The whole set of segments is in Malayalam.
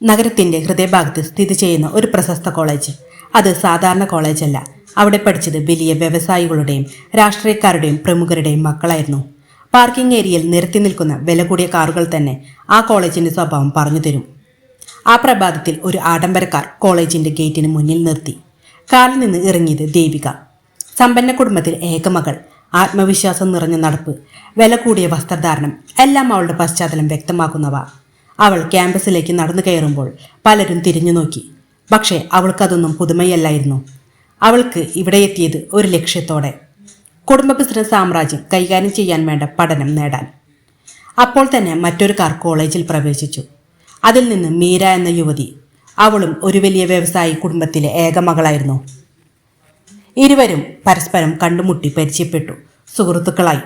നഗരത്തിന്റെ ഹൃദയഭാഗത്ത് സ്ഥിതി ചെയ്യുന്ന ഒരു പ്രശസ്ത കോളേജ്. അത് സാധാരണ കോളേജല്ല. അവിടെ പഠിച്ചത് വലിയ വ്യവസായികളുടെയും രാഷ്ട്രീയക്കാരുടെയും പ്രമുഖരുടെയും മക്കളായിരുന്നു. പാർക്കിംഗ് ഏരിയയിൽ നിരത്തി നിൽക്കുന്ന വില കൂടിയ കാറുകൾ തന്നെ ആ കോളേജിന്റെ സ്വഭാവം പറഞ്ഞു തരും. ആ പ്രഭാതത്തിൽ ഒരു ആഡംബരക്കാർ കോളേജിന്റെ ഗേറ്റിന് മുന്നിൽ നിർത്തി. കാറിൽ നിന്ന് ഇറങ്ങിയത് ദേവിക. സമ്പന്ന കുടുംബത്തിൽ ഏകമകൾ, ആത്മവിശ്വാസം നിറഞ്ഞ നടപ്പ്, വില കൂടിയ വസ്ത്രധാരണം എല്ലാം അവളുടെ പശ്ചാത്തലം വ്യക്തമാക്കുന്നവ. അവൾ ക്യാമ്പസിലേക്ക് നടന്നു കയറുമ്പോൾ പലരും തിരിഞ്ഞു നോക്കി. പക്ഷേ അവൾക്കതൊന്നും പുതുമയല്ലായിരുന്നു. അവൾക്ക് ഇവിടെ എത്തിയത് ഒരു ലക്ഷ്യത്തോടെ, കുടുംബ ബിസിനസ് സാമ്രാജ്യം കൈകാര്യം ചെയ്യാൻ വേണ്ട പഠനം നേടാൻ. അപ്പോൾ തന്നെ മറ്റൊരു കാർ കോളേജിൽ പ്രവേശിച്ചു. അതിൽ നിന്ന് മീര എന്ന യുവതി. അവളും ഒരു വലിയ വ്യവസായി കുടുംബത്തിലെ ഏക മകളായിരുന്നു. ഇരുവരും പരസ്പരം കണ്ടുമുട്ടി പരിചയപ്പെട്ടു, സുഹൃത്തുക്കളായി.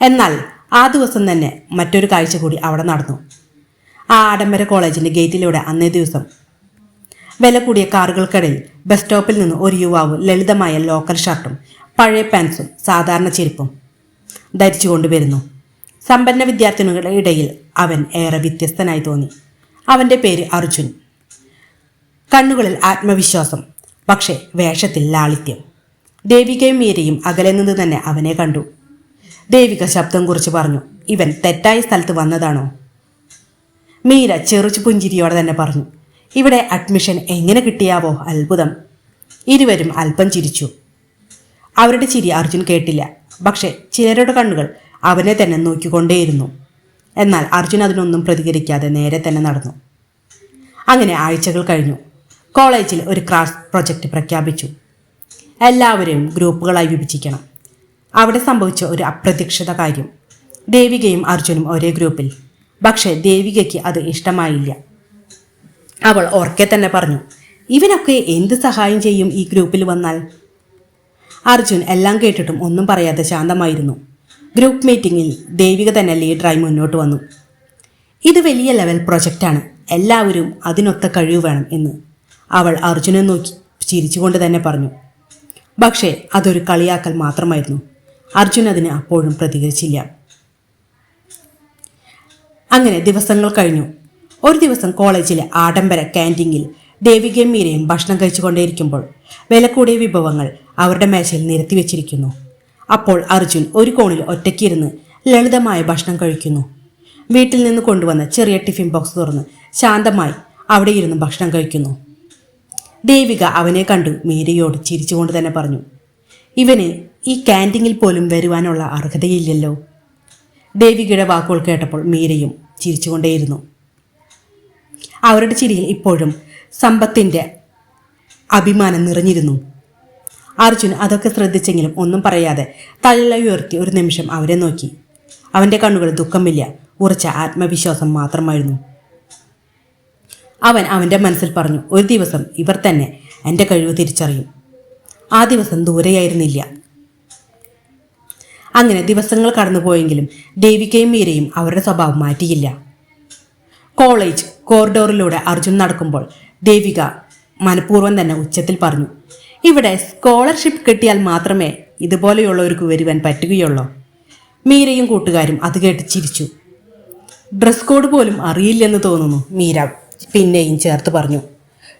എന്നാൽ ആ ദിവസം തന്നെ മറ്റൊരു കാഴ്ച കൂടി അവിടെ നടന്നു. ആ ആഡംബര കോളേജിന്റെ ഗേറ്റിലൂടെ അന്നേ ദിവസം വില കൂടിയ കാറുകൾക്കിടയിൽ ബസ് സ്റ്റോപ്പിൽ നിന്ന് ഒരു യുവാവ് ലളിതമായ ലോക്കൽ ഷർട്ടും പഴയ പാൻസും സാധാരണ ചെരുപ്പും ധരിച്ചു കൊണ്ടുവരുന്നു. സമ്പന്ന വിദ്യാർത്ഥിനികളുടെ ഇടയിൽ അവൻ ഏറെ വ്യത്യസ്തനായി തോന്നി. അവൻ്റെ പേര് അർജുൻ. കണ്ണുകളിൽ ആത്മവിശ്വാസം, പക്ഷേ വേഷത്തിൽ ലാളിത്യം. ദേവികയും മീരയും അകലെ നിന്ന് തന്നെ അവനെ കണ്ടു. ദേവിക ശബ്ദം കുറിച്ച് പറഞ്ഞു, ഇവൻ തെറ്റായ സ്ഥലത്ത് വന്നതാണോ? മീര ചെറുച്ചു പുഞ്ചിരിയോടെ തന്നെ പറഞ്ഞു, ഇവിടെ അഡ്മിഷൻ എങ്ങനെ കിട്ടിയാവോ, അത്ഭുതം. ഇരുവരും അല്പം ചിരിച്ചു. അവരുടെ ചിരി അർജുൻ കേട്ടില്ല. പക്ഷെ ചിലരുടെ കണ്ണുകൾ അവനെ തന്നെ നോക്കിക്കൊണ്ടേയിരുന്നു. എന്നാൽ അർജുൻ അതിനൊന്നും പ്രതികരിക്കാതെ നേരെ തന്നെ നടന്നു. അങ്ങനെ ആഴ്ചകൾ കഴിഞ്ഞു. കോളേജിൽ ഒരു ക്ലാസ് പ്രൊജക്റ്റ് പ്രഖ്യാപിച്ചു. എല്ലാവരെയും ഗ്രൂപ്പുകളായി വിഭജിക്കണം. അവിടെ സംഭവിച്ച ഒരു അപ്രതീക്ഷിത കാര്യം. ദേവികയും അർജുനും ഒരേ ഗ്രൂപ്പിൽ. പക്ഷേ ദേവികയ്ക്ക് അത് ഇഷ്ടമായില്ല. അവൾ ഓർക്കെ തന്നെ പറഞ്ഞു, ഇവനൊക്കെ എന്ത് സഹായം ചെയ്യും ഈ ഗ്രൂപ്പിൽ വന്നാൽ? അർജുൻ എല്ലാം കേട്ടിട്ടും ഒന്നും പറയാതെ ശാന്തമായിരുന്നു. ഗ്രൂപ്പ് മീറ്റിംഗിൽ ദേവിക തന്നെ ലീഡറായി മുന്നോട്ട് വന്നു. ഇത് വലിയ ലെവൽ പ്രൊജക്റ്റാണ്, എല്ലാവരും അതിനൊത്ത കഴിവ് വേണം എന്ന് അവൾ അർജുനെ നോക്കി ചിരിച്ചുകൊണ്ട് തന്നെ പറഞ്ഞു. പക്ഷേ അതൊരു കളിയാക്കൽ മാത്രമായിരുന്നു. അർജുൻ അതിന് അപ്പോഴും പ്രതികരിച്ചില്ല. അങ്ങനെ ദിവസങ്ങൾ കഴിഞ്ഞു. ഒരു ദിവസം കോളേജിലെ ആഡംബര ക്യാൻറ്റീനിൽ ദേവികയും മീരയും ഭക്ഷണം കഴിച്ചുകൊണ്ടേയിരിക്കുമ്പോൾ വില കൂടിയ വിഭവങ്ങൾ അവരുടെ മേശയിൽ നിരത്തി വെച്ചിരിക്കുന്നു. അപ്പോൾ അർജുൻ ഒരു കോണിൽ ഒറ്റയ്ക്കിരുന്ന് ലളിതമായ ഭക്ഷണം കഴിക്കുന്നു. വീട്ടിൽ നിന്ന് കൊണ്ടുവന്ന ചെറിയ ടിഫിൻ ബോക്സ് തുറന്ന് ശാന്തമായി അവിടെ ഇരുന്ന് ഭക്ഷണം കഴിക്കുന്നു. ദേവിക അവനെ കണ്ടു മീരയോട് ചിരിച്ചുകൊണ്ട് തന്നെ പറഞ്ഞു, ഇവന് ഈ ക്യാൻറ്റീനിൽ പോലും വരുവാനുള്ള അർഹതയില്ലല്ലോ. ദേവികയുടെ വാക്കുകൾ കേട്ടപ്പോൾ മീരയും ചിരിച്ചുകൊണ്ടേയിരുന്നു. അവരുടെ ചിരിയിൽ ഇപ്പോഴും സമ്പത്തിൻ്റെ അഭിമാനം നിറഞ്ഞിരുന്നു. അർജുൻ അതൊക്കെ ശ്രദ്ധിച്ചെങ്കിലും ഒന്നും പറയാതെ തല ഉയർത്തി ഒരു നിമിഷം അവരെ നോക്കി. അവൻ്റെ കണ്ണുകളിൽ ദുഃഖമില്ല, ഉറച്ച ആത്മവിശ്വാസം മാത്രമായിരുന്നു. അവൻ്റെ മനസ്സിൽ പറഞ്ഞു, ഒരു ദിവസം ഇവർ തന്നെ എൻ്റെ കഴിവ് തിരിച്ചറിയും. ആ ദിവസം ദൂരെയായിരുന്നില്ല. അങ്ങനെ ദിവസങ്ങൾ കടന്നുപോയെങ്കിലും ദേവികയും മീരയും അവരുടെ സ്വഭാവം മാറ്റിയില്ല. കോളേജ് കോറിഡോറിലൂടെ അർജുൻ നടക്കുമ്പോൾ ദേവിക മനഃപൂർവ്വം തന്നെ ഉച്ചത്തിൽ പറഞ്ഞു, ഇവിടെ സ്കോളർഷിപ്പ് കിട്ടിയാൽ മാത്രമേ ഇതുപോലെയുള്ളവർക്ക് വരുവാൻ പറ്റുകയുള്ളൂ. മീരയും കൂട്ടുകാരും അത് കേട്ട് ചിരിച്ചു. ഡ്രസ് കോഡ് പോലും അറിയില്ലെന്ന് തോന്നുന്നു, മീര പിന്നെയും ചേർത്ത് പറഞ്ഞു.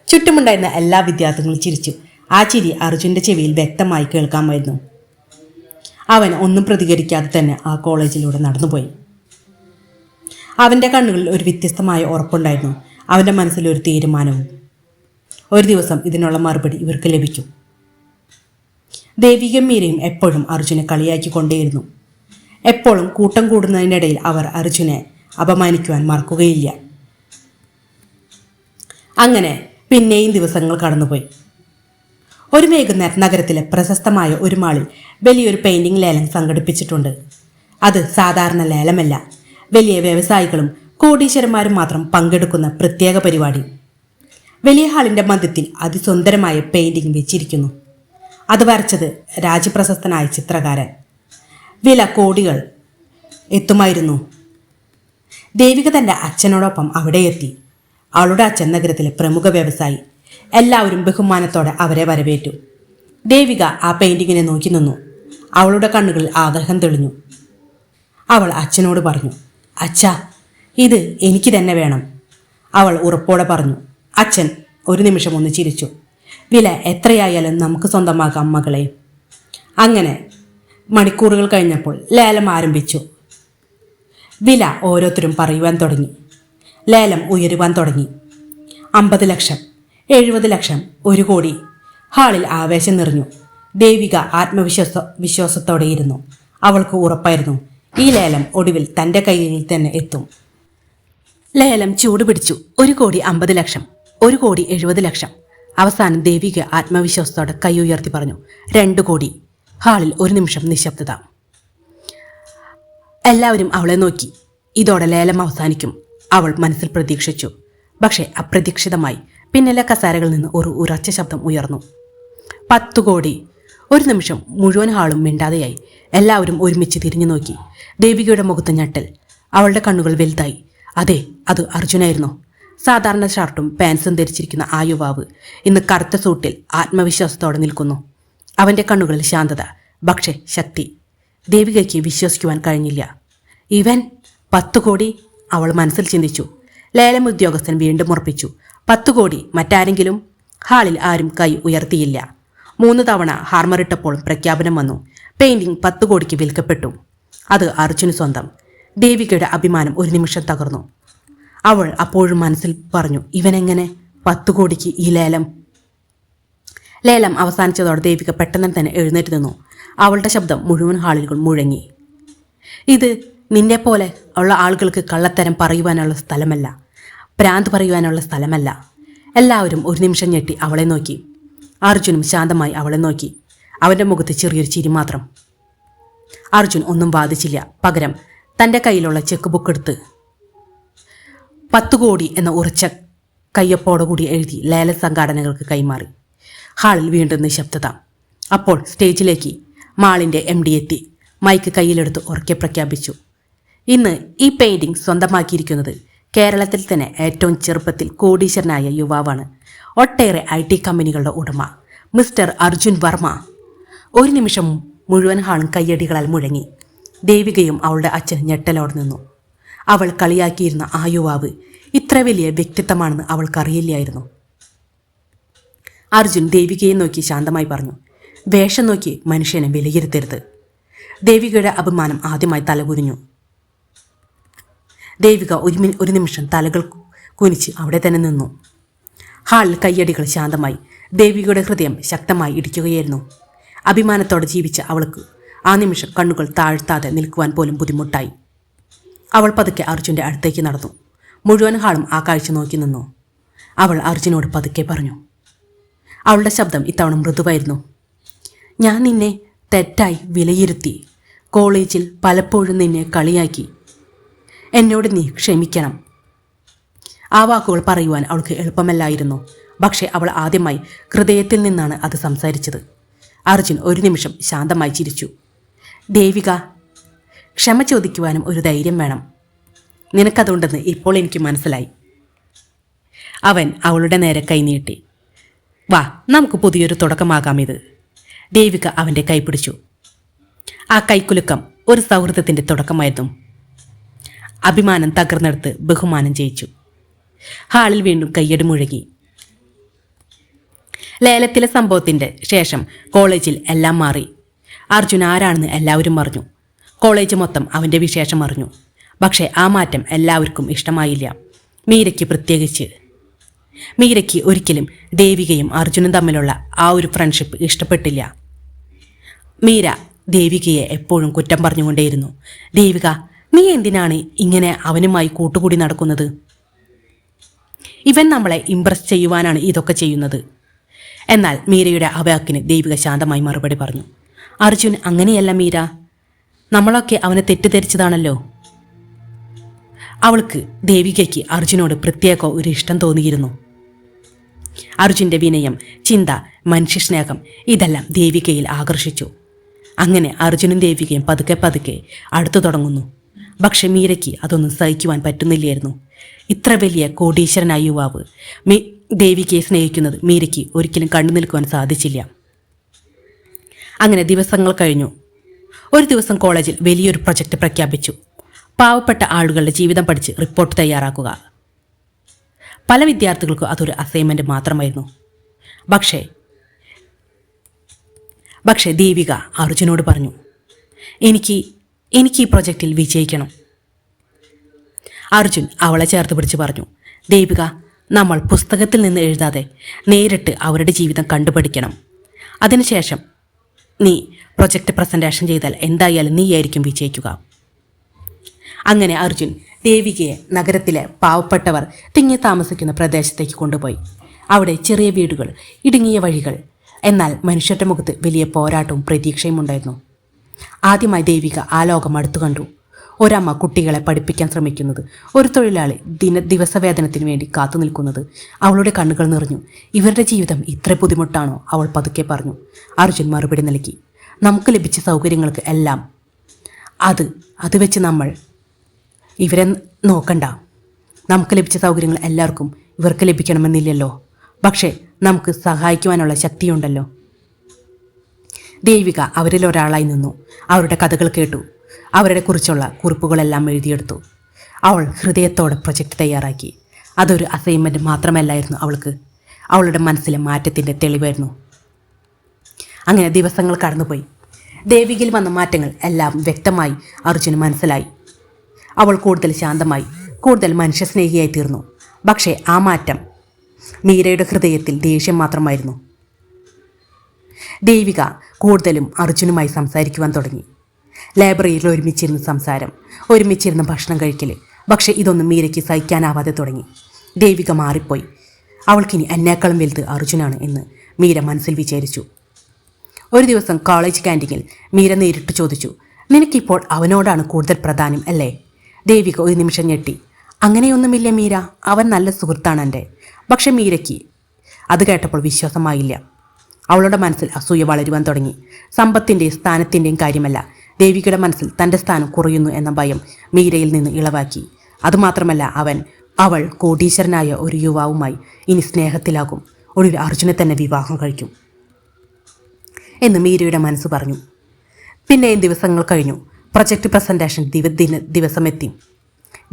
ചുറ്റുമുണ്ടായിരുന്ന എല്ലാ വിദ്യാർത്ഥികളും ചിരിച്ചു. ആ ചിരി അർജുൻ്റെ ചെവിയിൽ വ്യക്തമായി കേൾക്കാമായിരുന്നു. അവൻ ഒന്നും പ്രതികരിക്കാതെ തന്നെ ആ കോളേജിലൂടെ നടന്നുപോയി. അവൻ്റെ കണ്ണുകളിൽ ഒരു വ്യത്യസ്തമായ ഉറപ്പുണ്ടായിരുന്നു. അവൻ്റെ മനസ്സിലൊരു തീരുമാനവും. ഒരു ദിവസം ഇതിനുള്ള മറുപടി ഇവർക്ക് ലഭിക്കും. ദേവികയും മീരയും എപ്പോഴും അർജുനെ കളിയാക്കിക്കൊണ്ടേയിരുന്നു. എപ്പോഴും കൂട്ടം കൂടുന്നതിനിടയിൽ അവർ അർജുനെ അപമാനിക്കുവാൻ മറക്കുകയില്ല. അങ്ങനെ പിന്നെയും ദിവസങ്ങൾ കടന്നുപോയി. ഒരു വൈകുന്നേരം നഗരത്തിലെ പ്രശസ്തമായ ഒരു മാളിൽ വലിയൊരു പെയിൻറ്റിംഗ് ലേലം സംഘടിപ്പിച്ചിട്ടുണ്ട്. അത് സാധാരണ ലേലമല്ല, വലിയ വ്യവസായികളും കോടീശ്വരന്മാരും മാത്രം പങ്കെടുക്കുന്ന പ്രത്യേക പരിപാടി. വലിയ ഹാളിൻ്റെ മധ്യത്തിൽ അതിസുന്ദരമായ പെയിൻറ്റിംഗ് വെച്ചിരിക്കുന്നു. അത് വരച്ചത് രാജ്യപ്രശസ്തനായ ചിത്രകാരൻ. വില കോടികൾ എത്തുമായിരുന്നു. ദേവിക തൻ്റെ അച്ഛനോടൊപ്പം അവിടെ എത്തി. അവളുടെ അച്ഛൻ നഗരത്തിലെ പ്രമുഖ വ്യവസായി. എല്ലാവരും ബഹുമാനത്തോടെ അവരെ വരവേറ്റു. ദേവിക ആ പെയിൻറ്റിങ്ങിനെ നോക്കി നിന്നു. അവളുടെ കണ്ണുകളിൽ ആഗ്രഹം തെളിഞ്ഞു. അവൾ അച്ഛനോട് പറഞ്ഞു, അച്ഛാ, ഇത് എനിക്ക് തന്നെ വേണം. അവൾ ഉറപ്പോടെ പറഞ്ഞു. അച്ഛൻ ഒരു നിമിഷം ഒന്ന് ചിരിച്ചു. വില എത്രയായാലും നമുക്ക് സ്വന്തമാക്കാം മകളെ. അങ്ങനെ മണിക്കൂറുകൾ കഴിഞ്ഞപ്പോൾ ലേലം ആരംഭിച്ചു. വില ഓരോരുത്തരും പറയുവാൻ തുടങ്ങി. ലേലം ഉയരുവാൻ തുടങ്ങി. 50 ലക്ഷം, 70 ലക്ഷം, 1 കോടി. ഹാളിൽ ആവേശം നിറഞ്ഞു. ദേവിക വിശ്വാസത്തോടെയിരുന്നു. അവൾക്ക് ഉറപ്പായിരുന്നു ഈ ലേലം ഒടുവിൽ തൻ്റെ കയ്യിൽ തന്നെ എത്തും. ലേലം ചൂടുപിടിച്ചു. 1,50 ലക്ഷം, 1,70 ലക്ഷം. അവസാനം ദേവിക ആത്മവിശ്വാസത്തോടെ കൈ ഉയർത്തി പറഞ്ഞു, 2 കോടി. ഹാളിൽ ഒരു നിമിഷം നിശബ്ദത. എല്ലാവരും അവളെ നോക്കി. ഇതോടെ ലേലം അവസാനിക്കും അവൾ മനസ്സിൽ പ്രതീക്ഷിച്ചു. പക്ഷേ അപ്രതീക്ഷിതമായി പിന്നിലെ കസാരകളിൽ നിന്ന് ഒരു ഉറച്ച ശബ്ദം ഉയർന്നു. 10 കോടി. ഒരു നിമിഷം മുഴുവൻ ഹാളും മിണ്ടാതെയായി. എല്ലാവരും ഒരുമിച്ച് തിരിഞ്ഞു നോക്കി. ദേവികയുടെ മുഖത്ത് ഞെട്ടൽ. അവളുടെ കണ്ണുകൾ വലുതായി. അതെ, അത് അർജുനായിരുന്നു. സാധാരണ ഷർട്ടും പാൻസും ധരിച്ചിരിക്കുന്ന ആ യുവാവ് ഇന്ന് കറുത്ത സൂട്ടിൽ ആത്മവിശ്വാസത്തോടെ നിൽക്കുന്നു. അവൻ്റെ കണ്ണുകളിൽ ശാന്തത, പക്ഷേ ശക്തി. ദേവികയ്ക്ക് വിശ്വസിക്കുവാൻ കഴിഞ്ഞില്ല. ഇവൻ 10 കോടി, അവൾ മനസ്സിൽ ചിന്തിച്ചു. ലേലം ഉദ്യോഗസ്ഥൻ വീണ്ടും ഉറപ്പിച്ചു, 10 കോടി. മറ്റാരെങ്കിലും? ഹാളിൽ ആരും കൈ ഉയർത്തിയില്ല. 3 തവണ ഹാർമറിട്ടപ്പോൾ പ്രഖ്യാപനം വന്നു. പെയിന്റിംഗ് 10 കോടിക്ക് വിൽക്കപ്പെട്ടു. അത് അർജുന് സ്വന്തം. ദേവികയുടെ അഭിമാനം ഒരു നിമിഷം തകർന്നു. അവൾ അപ്പോഴും മനസ്സിൽ പറഞ്ഞു, ഇവനെങ്ങനെ 10 കോടിക്ക് ഈ ലേലം? ലേലം അവസാനിച്ചതോടെ ദേവിക പെട്ടെന്ന് തന്നെ എഴുന്നേറ്റ് നിന്നു. അവളുടെ ശബ്ദം മുഴുവൻ ഹാളിൽ മുഴങ്ങി. ഇത് നിന്നെപ്പോലെ ഉള്ള ആളുകൾക്ക് കള്ളത്തരം പറയുവാനുള്ള സ്ഥലമല്ല, ഭ്രാന്ത് പറയുവാനുള്ള സ്ഥലമല്ല. എല്ലാവരും ഒരു നിമിഷം ഞെട്ടി അവളെ നോക്കി. അർജുനും ശാന്തമായി അവളെ നോക്കി. അവൻ്റെ മുഖത്ത് ചെറിയൊരു ചിരി മാത്രം. അർജുൻ ഒന്നും വാദിച്ചില്ല. പകരം തൻ്റെ കയ്യിലുള്ള ചെക്ക് ബുക്ക് എടുത്ത് 10 കോടി എന്ന ഉറച്ച കയ്യൊപ്പോടുകൂടി എഴുതി ലേല സംഘാടനകൾക്ക് കൈമാറി. ഹാളിൽ വീണ്ടും നിശബ്ദത. അപ്പോൾ സ്റ്റേജിലേക്ക് മാളിൻ്റെ MD എത്തി. മൈക്ക് കയ്യിലെടുത്ത് ഉറക്കെ പ്രഖ്യാപിച്ചു, ഇന്ന് ഈ പെയിന്റിംഗ് സ്വന്തമാക്കിയിരിക്കുന്നത് കേരളത്തിൽ തന്നെ ഏറ്റവും ചെറുപ്പത്തിൽ കോടീശ്വരനായ യുവാവാണ്. ഒട്ടേറെ IT കമ്പനികളുടെ ഉടമ മിസ്റ്റർ അർജുൻ വർമ്മ. ഒരു നിമിഷം മുഴുവൻ ഹാളും കയ്യടികളാൽ മുഴങ്ങി. ദേവികയും അവളുടെ അച്ഛൻ ഞെട്ടലോടെ നിന്നു. അവൾ കളിയാക്കിയിരുന്ന ആ യുവാവ് ഇത്ര വലിയ വ്യക്തിത്വമാണെന്ന് അവൾക്കറിയില്ലായിരുന്നു. അർജുൻ ദേവികയെ നോക്കി ശാന്തമായി പറഞ്ഞു, വേഷം നോക്കി മനുഷ്യനെ വിലയിരുത്തരുത്. ദേവികയുടെ അഭിമാനം ആദ്യമായി തലകുനിഞ്ഞു. ദേവിക ഒരു നിമിഷം തലകൾ കുനിച്ച് അവിടെ തന്നെ നിന്നു. ഹാളിൽ കയ്യടികൾ ശാന്തമായി. ദേവികയുടെ ഹൃദയം ശക്തമായി ഇടിക്കുകയായിരുന്നു. അഭിമാനത്തോടെ ജീവിച്ച അവൾക്ക് ആ നിമിഷം കണ്ണുകൾ താഴ്ത്താതെ നിൽക്കുവാൻ പോലും ബുദ്ധിമുട്ടായി. അവൾ പതുക്കെ അർജുൻ്റെ അടുത്തേക്ക് നടന്നു. മുഴുവൻ ഹാളും ആ കാഴ്ച നോക്കി നിന്നു. അവൾ അർജുനോട് പതുക്കെ പറഞ്ഞു. അവളുടെ ശബ്ദം ഇത്തവണ മൃദുവായിരുന്നു. ഞാൻ നിന്നെ തെറ്റായി വിലയിരുത്തി. കോളേജിൽ പലപ്പോഴും നിന്നെ കളിയാക്കി. എന്നോട് നീ ക്ഷമിക്കണം. ആ വാക്കുകൾ പറയുവാൻ അവൾക്ക് എളുപ്പമല്ലായിരുന്നു. പക്ഷേ അവൾ ആദ്യമായി ഹൃദയത്തിൽ നിന്നാണ് അത് സംസാരിച്ചത്. അർജുൻ ഒരു നിമിഷം ശാന്തമായി ചിരിച്ചു. ദേവിക, ക്ഷമ ചോദിക്കുവാനും ഒരു ധൈര്യം വേണം. നിനക്കതുണ്ടെന്ന് ഇപ്പോൾ എനിക്ക് മനസ്സിലായി. അവൻ അവളുടെ നേരെ കൈനീട്ടി. വാ, നമുക്ക് പുതിയൊരു തുടക്കമാകാം ഇത്. ദേവിക അവൻ്റെ കൈ പിടിച്ചു. ആ കൈക്കുലുക്കം ഒരു സൗഹൃദത്തിൻ്റെ തുടക്കമായിരുന്നു. അഭിമാനം തകർന്നെടുത്ത് ബഹുമാനം ജയിച്ചു. ഹാളിൽ വീണ്ടും കയ്യടി മുഴങ്ങി. ലേലത്തിലെ സംഭവത്തിൻ്റെ ശേഷം കോളേജിൽ എല്ലാം മാറി. അർജുൻ ആരാണെന്ന് എല്ലാവരും അറിഞ്ഞു. കോളേജ് മൊത്തം അവൻ്റെ വിശേഷം അറിഞ്ഞു. പക്ഷേ ആ മാറ്റം എല്ലാവർക്കും ഇഷ്ടമായില്ല. മീരയ്ക്ക് പ്രത്യേകിച്ച്. മീരയ്ക്ക് ഒരിക്കലും ദേവികയും അർജുനും തമ്മിലുള്ള ആ ഒരു ഫ്രണ്ട്ഷിപ്പ് ഇഷ്ടപ്പെട്ടില്ല. മീര ദേവികയെ എപ്പോഴും കുറ്റം പറഞ്ഞുകൊണ്ടേയിരുന്നു. ദേവിക, നീ എന്തിനാണ് ഇങ്ങനെ അവനുമായി കൂട്ടുകൂടി നടക്കുന്നത്? ഇവൻ നമ്മളെ ഇംപ്രസ് ചെയ്യുവാനാണ് ഇതൊക്കെ ചെയ്യുന്നത്. എന്നാൽ മീരയുടെ ആ വാക്കിന് ദേവിക ശാന്തമായി മറുപടി പറഞ്ഞു. അർജുൻ അങ്ങനെയല്ല മീര, നമ്മളൊക്കെ അവനെ തെറ്റിദ്ധരിച്ചതാണല്ലോ. അവൾക്ക് ദേവികയ്ക്ക് അർജുനോട് പ്രത്യേക ഒരു ഇഷ്ടം തോന്നിയിരുന്നു. അർജുൻ്റെ വിനയം, ചിന്ത, മനുഷ്യസ്നേഹം ഇതെല്ലാം ദേവികയിൽ ആകർഷിച്ചു. അങ്ങനെ അർജുനും ദേവികയും പതുക്കെ പതുക്കെ അടുത്തു തുടങ്ങുന്നു. പക്ഷെ മീരയ്ക്ക് അതൊന്നും സഹിക്കുവാൻ പറ്റുന്നില്ലായിരുന്നു. ഇത്ര വലിയ കോടീശ്വരനായ യുവാവ് ദേവികയെ സ്നേഹിക്കുന്നത് മീരയ്ക്ക് ഒരിക്കലും കണ്ടു നിൽക്കുവാൻ സാധിച്ചില്ല. അങ്ങനെ ദിവസങ്ങൾ കഴിഞ്ഞു. ഒരു ദിവസം കോളേജിൽ വലിയൊരു പ്രൊജക്റ്റ് പ്രഖ്യാപിച്ചു. പാവപ്പെട്ട ആളുകളുടെ ജീവിതം പഠിച്ച് റിപ്പോർട്ട് തയ്യാറാക്കുക. പല വിദ്യാർത്ഥികൾക്കും അതൊരു അസൈൻമെൻറ്റ് മാത്രമായിരുന്നു. പക്ഷേ ദേവിക അർജുനോട് പറഞ്ഞു, എനിക്ക് ഈ പ്രൊജക്റ്റിൽ വിജയിക്കണം. അർജുൻ അവളെ ചേർത്ത് പിടിച്ച് പറഞ്ഞു, ദേവിക, നമ്മൾ പുസ്തകത്തിൽ നിന്ന് എഴുതാതെ നേരിട്ട് അവരുടെ ജീവിതം കണ്ടുപഠിക്കണം. അതിനുശേഷം നീ പ്രൊജക്റ്റ് പ്രസൻറ്റേഷൻ ചെയ്താൽ എന്തായാലും നീയായിരിക്കും വിജയിക്കുക. അങ്ങനെ അർജുൻ ദേവികയെ നഗരത്തിലെ പാവപ്പെട്ടവർ തിങ്ങി താമസിക്കുന്ന പ്രദേശത്തേക്ക് കൊണ്ടുപോയി. അവിടെ ചെറിയ വീടുകൾ, ഇടുങ്ങിയ വഴികൾ, എന്നാൽ മനുഷ്യരുടെ മുഖത്ത് വലിയ പോരാട്ടവും പ്രതീക്ഷയും ഉണ്ടായിരുന്നു. ആദ്യമായി ദേവിക ആ ലോകം അടുത്തു കണ്ടു. ഒരമ്മ കുട്ടികളെ പഠിപ്പിക്കാൻ ശ്രമിക്കുന്നത്, ഒരു തൊഴിലാളി ദിവസവേതനത്തിന് വേണ്ടി കാത്തു നിൽക്കുന്നത്. അവളുടെ കണ്ണുകൾ നിറഞ്ഞു. ഇവരുടെ ജീവിതം ഇത്ര ബുദ്ധിമുട്ടാണോ? അവൾ പതുക്കെ പറഞ്ഞു. അർജുൻ മറുപടി നൽകി, നമുക്ക് ലഭിച്ച സൗകര്യങ്ങൾക്ക് എല്ലാം അത് വെച്ച് നമ്മൾ ഇവരെ നോക്കണ്ട. നമുക്ക് ലഭിച്ച സൗകര്യങ്ങൾ എല്ലാവർക്കും ഇവർക്ക് ലഭിക്കണമെന്നില്ലല്ലോ. പക്ഷേ നമുക്ക് സഹായിക്കുവാനുള്ള ശക്തിയുണ്ടല്ലോ. ദേവിക അവരിൽ ഒരാളായി നിന്നു. അവരുടെ കഥകൾ കേട്ടു. അവരുടെ കുറിച്ചുള്ള കുറിപ്പുകളെല്ലാം എഴുതിയെടുത്തു. അവൾ ഹൃദയത്തോടെ പ്രൊജക്റ്റ് തയ്യാറാക്കി. അതൊരു അസൈൻമെൻറ്റ് മാത്രമല്ലായിരുന്നു അവൾക്ക്. അവളുടെ മനസ്സിലെ മാറ്റത്തിൻ്റെ തെളിവായിരുന്നു. അങ്ങനെ ദിവസങ്ങൾ കടന്നുപോയി. ദേവികയിൽ വന്ന മാറ്റങ്ങൾ എല്ലാം വ്യക്തമായി അർജുന് മനസ്സിലായി. അവൾ കൂടുതൽ ശാന്തമായി, കൂടുതൽ മനുഷ്യസ്നേഹിയായി തീർന്നു. പക്ഷേ ആ മാറ്റം മീരയുടെ ഹൃദയത്തിൽ ദേഷ്യം മാത്രമായിരുന്നു. ദേവിക കൂടുതലും അർജുനുമായി സംസാരിക്കുവാൻ തുടങ്ങി. ലൈബ്രറിയിൽ ഒരുമിച്ചിരുന്ന് സംസാരം, ഒരുമിച്ചിരുന്ന് ഭക്ഷണം കഴിക്കൽ. പക്ഷേ ഇതൊന്നും മീരയ്ക്ക് സഹിക്കാനാവാതെ തുടങ്ങി. ദേവിക മാറിപ്പോയി. അവൾക്കിനി എന്നേക്കാളും വലുത് അർജുനാണ് എന്ന് മീര മനസ്സിൽ വിചാരിച്ചു. ഒരു ദിവസം കോളേജ് ക്യാൻറ്റീനിൽ മീര നേരിട്ട് ചോദിച്ചു, നിനക്കിപ്പോൾ അവനോടാണ് കൂടുതൽ പ്രാധാന്യം അല്ലേ? ദേവിക ഒരു നിമിഷം ഞെട്ടി. അങ്ങനെയൊന്നുമില്ല മീര, അവൻ നല്ല സുഹൃത്താണ് എൻ്റെ. പക്ഷെ മീരയ്ക്ക് അത് കേട്ടപ്പോൾ വിശ്വാസമായില്ല. അവളുടെ മനസ്സിൽ അസൂയ വളരുവാൻ തുടങ്ങി. സമ്പത്തിൻ്റെയും സ്ഥാനത്തിൻ്റെയും കാര്യമല്ല, ദേവികയുടെ മനസ്സിൽ തൻ്റെ സ്ഥാനം കുറയുന്നു എന്ന ഭയം മീരയിൽ നിന്ന് ഇളവാക്കി. അതുമാത്രമല്ല, അവൾ കോടീശ്വരനായ ഒരു യുവാവുമായി ഇനി സ്നേഹത്തിലാകും. ഒടുവിൽ അർജുനെ തന്നെ വിവാഹം കഴിക്കും എന്ന് മീരയുടെ മനസ്സ് പറഞ്ഞു. പിന്നെയും ദിവസങ്ങൾ കഴിഞ്ഞു. Project presentation ദിവസമെത്തി.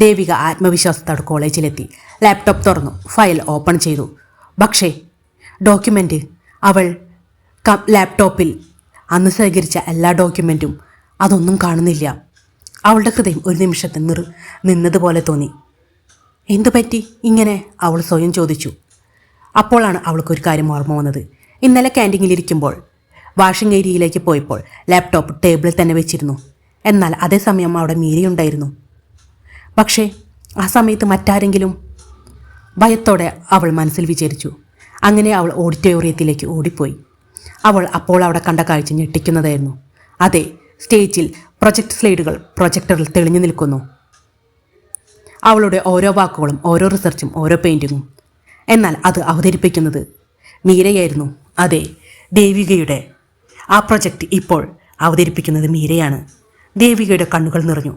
ദേവിക ആത്മവിശ്വാസത്തോടെ കോളേജിലെത്തി. ലാപ്ടോപ്പ് തുറന്നു, ഫയൽ ഓപ്പൺ ചെയ്തു. പക്ഷേ ഡോക്യുമെൻ്റ്, അവൾ ലാപ്ടോപ്പിൽ അന്ന് ശേഖരിച്ച എല്ലാ ഡോക്യുമെൻറ്റും അതൊന്നും കാണുന്നില്ല. അവളുടെ ഹൃദയം ഒരു നിമിഷത്തിൽ നിന്നതുപോലെ തോന്നി. എന്തു പറ്റി ഇങ്ങനെ? അവൾ സ്വയം ചോദിച്ചു. അപ്പോഴാണ് അവൾക്കൊരു കാര്യം ഓർമ്മ വന്നത്. ഇന്നലെ ക്യാൻറ്റീനിലിരിക്കുമ്പോൾ വാഷിംഗ് ഏരിയയിലേക്ക് പോയപ്പോൾ ലാപ്ടോപ്പ് ടേബിളിൽ തന്നെ വെച്ചിരുന്നു. എന്നാൽ അതേസമയം അവിടെ മീരയുണ്ടായിരുന്നു. പക്ഷേ ആ സമയത്ത് മറ്റാരെങ്കിലും? ഭയത്തോടെ അവൾ മനസ്സിൽ വിചാരിച്ചു. അങ്ങനെ അവൾ ഓഡിറ്റോറിയത്തിലേക്ക് ഓടിപ്പോയി. അവൾ അപ്പോൾ അവിടെ കണ്ട കാഴ്ച ഞെട്ടിക്കുന്നതായിരുന്നു. അതെ, സ്റ്റേജിൽ പ്രൊജക്ട് സ്ലൈഡുകൾ പ്രൊജക്ടറിൽ തെളിഞ്ഞു നിൽക്കുന്നു. അവളുടെ ഓരോ വാക്കുകളും, ഓരോ റിസർച്ചും, ഓരോ പെയിൻറ്റിങ്ങും. എന്നാൽ അത് അവതരിപ്പിക്കുന്നത് മീരയായിരുന്നു. അതെ, ദേവികയുടെ ആ പ്രൊജക്റ്റ് ഇപ്പോൾ അവതരിപ്പിക്കുന്നത് മീരയാണ്. ദേവികയുടെ കണ്ണുകൾ നിറഞ്ഞു.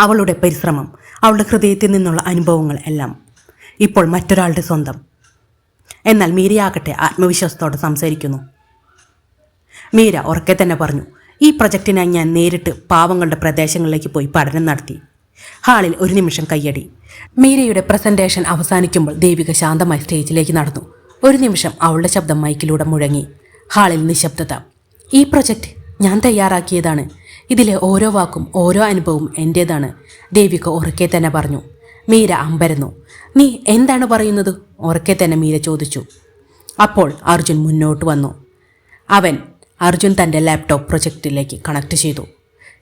അവളുടെ പരിശ്രമം, അവളുടെ ഹൃദയത്തിൽ നിന്നുള്ള അനുഭവങ്ങൾ എല്ലാം ഇപ്പോൾ മറ്റൊരാളുടെ സ്വന്തം. എന്നാൽ മീരയാകട്ടെ ആത്മവിശ്വാസത്തോടെ സംസാരിക്കുന്നു. മീര ഉറക്കെ തന്നെ പറഞ്ഞു, ഈ പ്രൊജക്റ്റിനായി ഞാൻ നേരിട്ട് പാവങ്ങളുടെ പ്രദേശങ്ങളിലേക്ക് പോയി പഠനം നടത്തി. ഹാളിൽ ഒരു നിമിഷം കയ്യടി. മീരയുടെ പ്രസൻറ്റേഷൻ അവസാനിക്കുമ്പോൾ ദേവിക ശാന്തമായി സ്റ്റേജിലേക്ക് നടന്നു. ഒരു നിമിഷം അവളുടെ ശബ്ദം മൈക്കിലൂടെ മുഴങ്ങി. ഹാളിൽ നിശബ്ദത. ഈ പ്രൊജക്റ്റ് ഞാൻ തയ്യാറാക്കിയതാണ്. ഇതിലെ ഓരോ വാക്കും, ഓരോ അനുഭവവും എൻ്റേതാണ്. ദേവിക ഉറക്കെ തന്നെ പറഞ്ഞു. മീര അമ്പരന്നു. നീ എന്താണ് പറയുന്നത്? ഉറക്കെ തന്നെ മീര ചോദിച്ചു. അപ്പോൾ അർജുൻ മുന്നോട്ട് വന്നു. അർജുൻ തൻ്റെ ലാപ്ടോപ്പ് പ്രൊജക്റ്റിലേക്ക് കണക്ട് ചെയ്തു.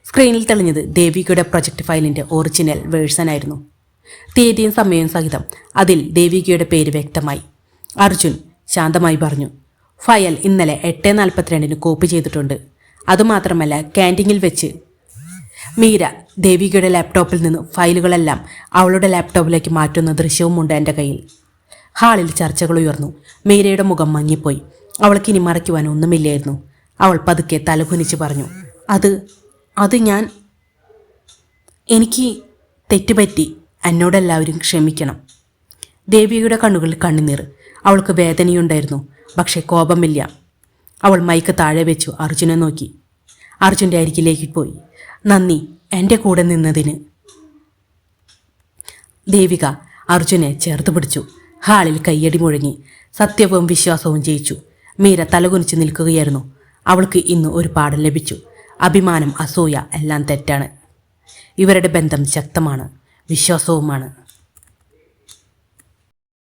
സ്ക്രീനിൽ തെളിഞ്ഞത് ദേവികയുടെ പ്രൊജക്റ്റ് ഫയലിൻ്റെ ഒറിജിനൽ വേഴ്സനായിരുന്നു. തീയതിയും സമയവും സഹിതം അതിൽ ദേവികയുടെ പേര് വ്യക്തമായി. അർജുൻ ശാന്തമായി പറഞ്ഞു, ഫയൽ ഇന്നലെ 8:42 കോപ്പി ചെയ്തിട്ടുണ്ട്. അതുമാത്രമല്ല, ക്യാൻറ്റീനിൽ വെച്ച് മീര ദേവികയുടെ ലാപ്ടോപ്പിൽ നിന്ന് ഫയലുകളെല്ലാം അവളുടെ ലാപ്ടോപ്പിലേക്ക് മാറ്റുന്ന ദൃശ്യവുമുണ്ട് എൻ്റെ കയ്യിൽ. ഹാളിൽ ചർച്ചകൾ ഉയർന്നു. മീരയുടെ മുഖം മങ്ങിപ്പോയി. അവൾക്കിനി മറയ്ക്കുവാൻ ഒന്നുമില്ലായിരുന്നു. അവൾ പതുക്കെ തലകുനിച്ച് പറഞ്ഞു, അത് എനിക്ക് തെറ്റുപറ്റി. എന്നോടെല്ലാവരും ക്ഷമിക്കണം. ദേവികയുടെ കണ്ണുകളിൽ കണ്ണുനീർ. അവൾക്ക് വേദനയുണ്ടായിരുന്നു, പക്ഷേ കോപമില്ല. അവൾ മൈക്ക് താഴെ വെച്ചു അർജുനെ നോക്കി. അർജുൻ്റെ അരികിലേക്ക് പോയി. നന്ദി എൻ്റെ കൂടെ നിന്നതിന്. ദേവിക അർജുനെ ചേർത്ത് പിടിച്ചു. ഹാളിൽ കയ്യടി മുഴങ്ങി. സത്യവും വിശ്വാസവും ജയിച്ചു. മീര തലകുനിച്ച് നിൽക്കുകയായിരുന്നു. അവൾക്ക് ഇന്ന് ഒരു പാഠം ലഭിച്ചു. അഭിമാനം, അസൂയ എല്ലാം തെറ്റാണ്. ഇവരുടെ ബന്ധം ശക്തമാണ്, വിശ്വാസവുമാണ്.